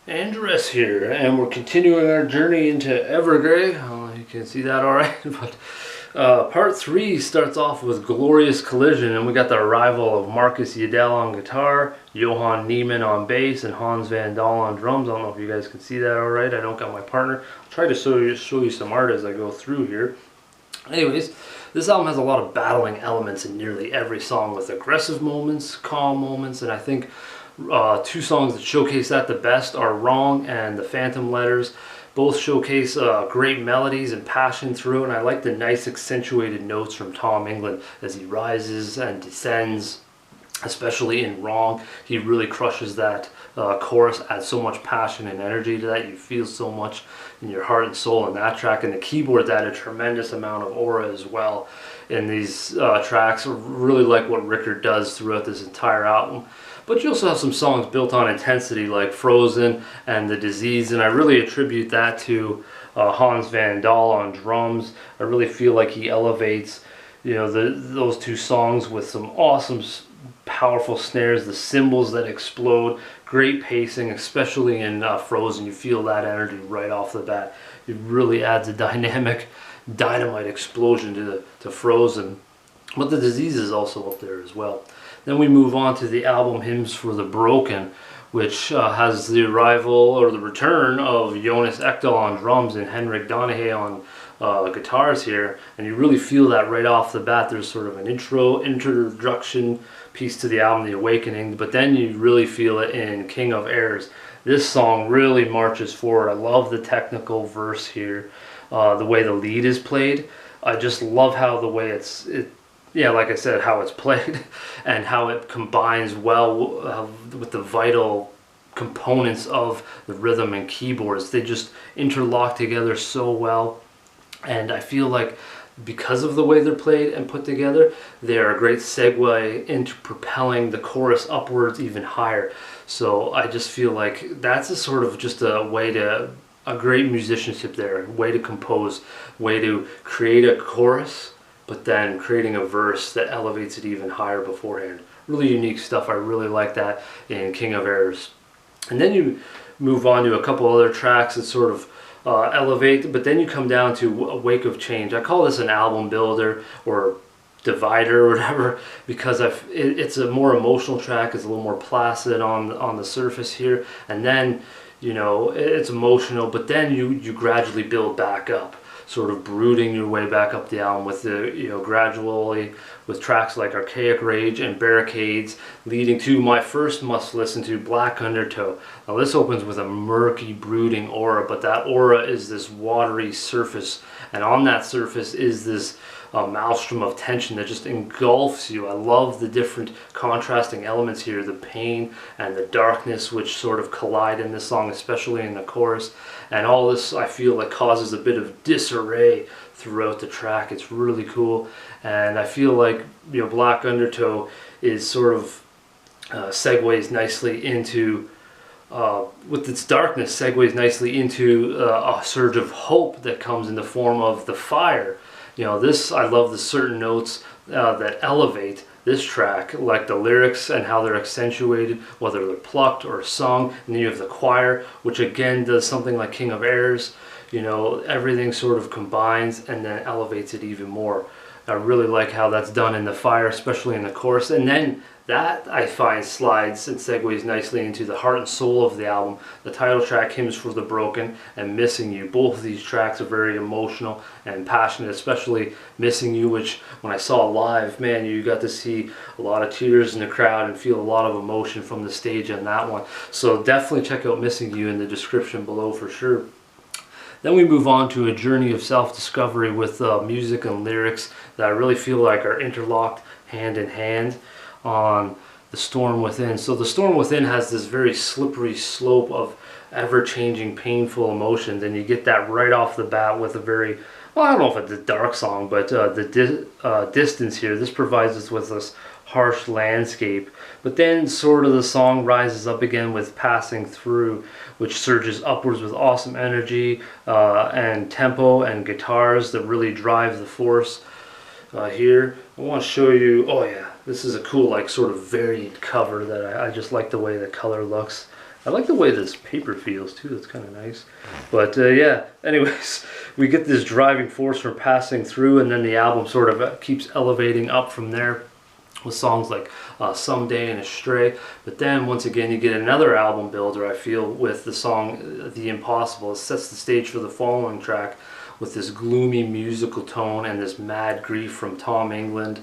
Andres here, and we're continuing our journey into Evergrey. You can see that alright, but part 3 starts off with Glorious Collision, and we got the arrival of Marcus Yedel on guitar, Johan Niemann on bass, and Hans Van Dahl on drums. I don't know if you guys can see that alright. I don't got my partner. I'll try to show you some art as I go through here. Anyways, this album has a lot of battling elements in nearly every song, with aggressive moments, calm moments, and I think two songs that showcase that the best are Wrong and The Phantom Letters. Both showcase great melodies and passion through it, and I like the nice accentuated notes from Tom England as he rises and descends, especially in Wrong. He really crushes that chorus, adds so much passion and energy to that. You feel so much in your heart and soul in that track, and the keyboards add a tremendous amount of aura as well in these tracks. I really like what Rickard does throughout this entire album. But you also have some songs built on intensity like Frozen and The Disease, and I really attribute that to Hans Van Dahl on drums. I really feel like he elevates, those two songs with some awesome, powerful snares, the cymbals that explode, great pacing, especially in Frozen. You feel that energy right off the bat. It really adds a dynamic, dynamite explosion to Frozen. But The Disease is also up there as well. Then we move on to the album Hymns for the Broken, which has the arrival or the return of Jonas Ekdahl on drums and Henrik Donahue on guitars here, and you really feel that right off the bat. There's sort of an introduction piece to the album, The Awakening, but then you really feel it in King of Airs. This song really marches forward. I love the technical verse here, the way the lead is played. I just love how the way like I said, how it's played and how it combines well with the vital components of the rhythm and keyboards. They just interlock together so well, and I feel like because of the way they're played and put together, they are a great segue into propelling the chorus upwards even higher. So I just feel like that's a sort of just a great musicianship there, way to compose, way to create a chorus, but then creating a verse that elevates it even higher beforehand. Really unique stuff. I really like that in King of Airs. And then you move on to a couple other tracks that sort of elevate, but then you come down to A Wake of Change. I call this an album builder or divider or whatever, because it's a more emotional track. It's a little more placid on the surface here, and then it's emotional, but then you gradually build back up, sort of brooding your way back up the album with gradually, with tracks like Archaic Rage and Barricades, leading to my first must listen to, Black Undertow. Now this opens with a murky, brooding aura, but that aura is this watery surface, and on that surface is this maelstrom of tension that just engulfs you. I love the different contrasting elements here, the pain and the darkness, which sort of collide in this song, especially in the chorus. And all this, I feel like, causes a bit of disarray throughout the track. It's really cool, and I feel like Black Undertow is sort of segues nicely into with its darkness, segues nicely into a surge of hope that comes in the form of the fire. I love the certain notes that elevate this track, like the lyrics and how they're accentuated, whether they're plucked or sung. And then you have the choir, which again does something like King of Airs. Everything sort of combines and then elevates it even more. I really like how that's done in the fire, especially in the chorus. And then that, I find, slides and segues nicely into the heart and soul of the album. The title track, Hymns for the Broken, and Missing You. Both of these tracks are very emotional and passionate, especially Missing You, which when I saw live, man, you got to see a lot of tears in the crowd and feel a lot of emotion from the stage on that one. So definitely check out Missing You in the description below for sure. Then we move on to a journey of self-discovery with music and lyrics that I really feel like are interlocked hand in hand on The Storm Within. So The Storm Within has this very slippery slope of ever-changing, painful emotions, and you get that right off the bat with a very, well, I don't know if it's a dark song, but the distance here. This provides us with this harsh landscape, but then sort of the song rises up again with Passing Through, which surges upwards with awesome energy and tempo and guitars that really drive the force. Here I want to show you, oh yeah, this is a cool, like, sort of varied cover that I just like the way the color looks, I like the way this paper feels too. That's kind of nice. But yeah, anyways, we get this driving force from passing through, and then the album sort of keeps elevating up from there with songs like Someday and Astray. But then once again you get another album builder, I feel, with the song The Impossible. It sets the stage for the following track with this gloomy musical tone and this mad grief from Tom England.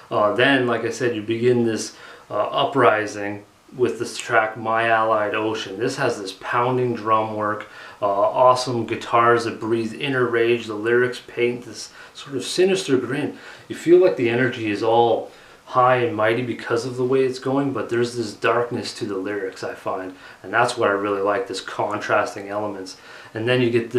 Then, like I said, you begin this uprising with this track My Allied Ocean. This has this pounding drum work, awesome guitars that breathe inner rage. The lyrics paint this sort of sinister grin. You feel like the energy is all high and mighty because of the way it's going, but there's this darkness to the lyrics, I find, and that's what I really like, this contrasting elements. And then you get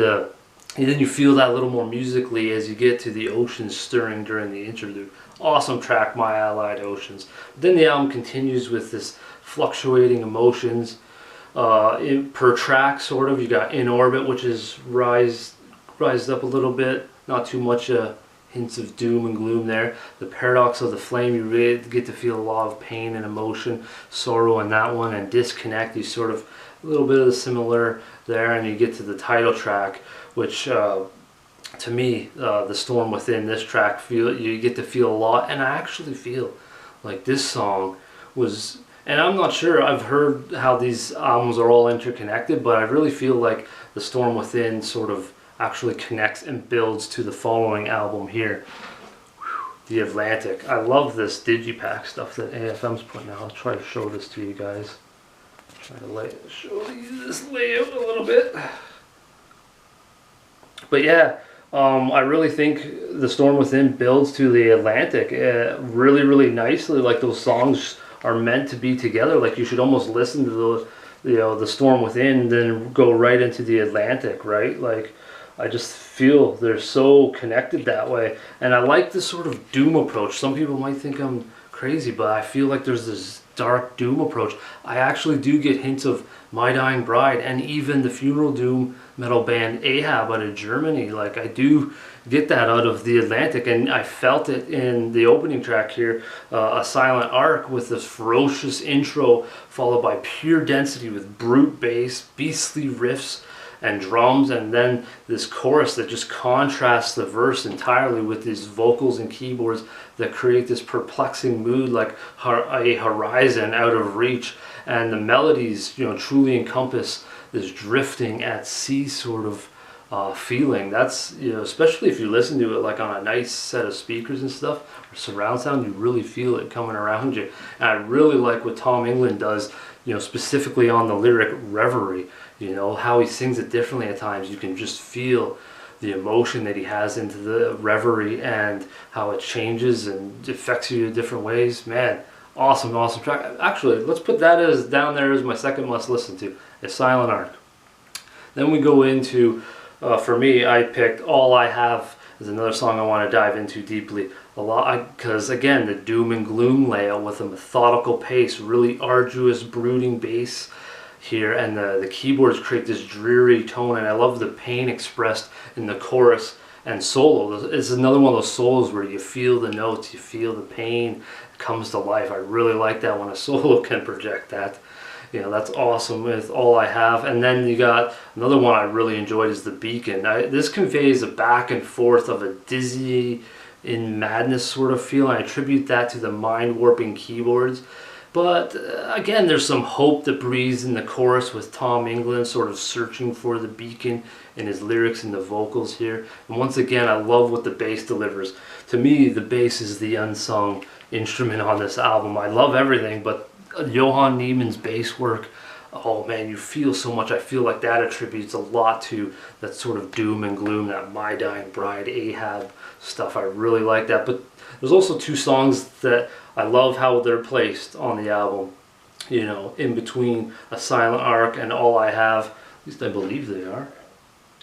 and then you feel that a little more musically as you get to the ocean stirring during the interlude. Awesome track, My Allied Oceans. But then the album continues with this fluctuating emotions per track, sort of. You got In Orbit, which is rised up a little bit, not too much hints of doom and gloom there. The Paradox of the Flame, you really get to feel a lot of pain and emotion, sorrow in that one. And Disconnect, you sort of a little bit of the similar there, and you get to the title track, which to me, The Storm Within, this track, you get to feel a lot. And I actually feel like this song was, and I'm not sure, I've heard how these albums are all interconnected, but I really feel like The Storm Within sort of actually connects and builds to the following album here, The Atlantic. I love this digipack stuff that AFM's putting out. I'll try to show this to you guys. Try to show you this layout a little bit. But yeah, I really think The Storm Within builds to The Atlantic really, really nicely. Like, those songs are meant to be together. Like, you should almost listen to The Storm Within, then go right into The Atlantic, right? Like, I just feel they're so connected that way. And I like this sort of doom approach. Some people might think I'm crazy, but I feel like there's this dark doom approach. I actually do get hints of My Dying Bride and even the funeral doom metal band Ahab out of Germany. Like, I do get that out of The Atlantic, and I felt it in the opening track here, A Silent Arc, with this ferocious intro followed by pure density with brute bass, beastly riffs and drums, and then this chorus that just contrasts the verse entirely with these vocals and keyboards that create this perplexing mood, like a horizon out of reach. And the melodies, truly encompass this drifting at sea sort of feeling. That's, especially if you listen to it like on a nice set of speakers and stuff, or surround sound, you really feel it coming around you. And I really like what Tom England does, specifically on the lyric Reverie. How he sings it differently at times. You can just feel the emotion that he has into the reverie and how it changes and affects you in different ways. Man, awesome track. Actually, let's put that down there as my second must listen to, A Silent Arc. Then we go into, for me, I picked All I Have is another song I want to dive into deeply. A lot, because again, the doom and gloom layout with a methodical pace, really arduous, brooding bass here, and the keyboards create this dreary tone, and I love the pain expressed in the chorus and solo. It's another one of those solos where you feel the notes, you feel the pain comes to life. I really like that when a solo can project that. That's awesome with All I Have. And then you got another one I really enjoyed is The Beacon. This conveys a back and forth of a dizzy in madness sort of feeling. I attribute that to the mind-warping keyboards. But again, there's some hope that breathes in the chorus with Tom England sort of searching for the beacon in his lyrics and the vocals here. And once again, I love what the bass delivers. To me, the bass is the unsung instrument on this album. I love everything, but Johan Niemann's bass work, oh man, you feel so much. I feel like that attributes a lot to that sort of doom and gloom, that My Dying Bride, Ahab stuff. I really like that. But there's also two songs that I love how they're placed on the album, in between A Silent Arc and All I Have. At least I believe they are.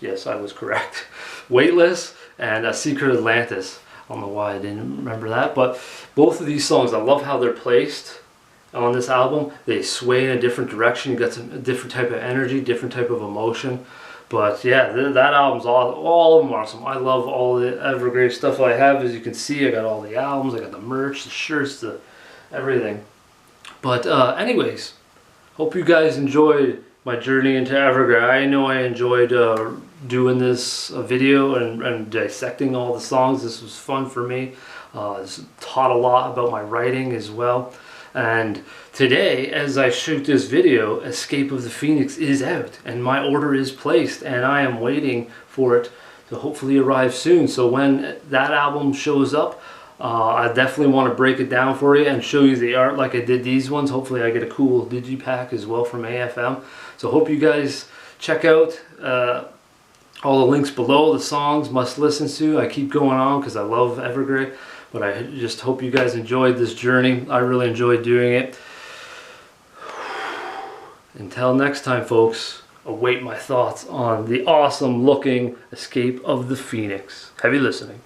Yes, I was correct. Weightless and A Secret Atlantis. I don't know why I didn't remember that, but both of these songs, I love how they're placed on this album. They sway in a different direction. You got some different type of energy, different type of emotion. But yeah, that album's all of them awesome. I love all the Evergrey stuff I have. As you can see, I got all the albums, I got the merch, the shirts, the everything. But anyways, hope you guys enjoyed my journey into Evergrey. I know I enjoyed doing this video and dissecting all the songs. This was fun for me. This taught a lot about my writing as well. And today, as I shoot this video, Escape of the Phoenix is out and my order is placed, and I am waiting for it to hopefully arrive soon. So when that album shows up, I definitely want to break it down for you and show you the art like I did these ones. Hopefully I get a cool digipack as well from AFM. So hope you guys check out all the links below, the songs, must listen to. I keep going on because I love Evergrey, but I just hope you guys enjoyed this journey. I really enjoyed doing it. Until next time, folks, await my thoughts on the awesome looking Escape of the Phoenix. Heavy listening.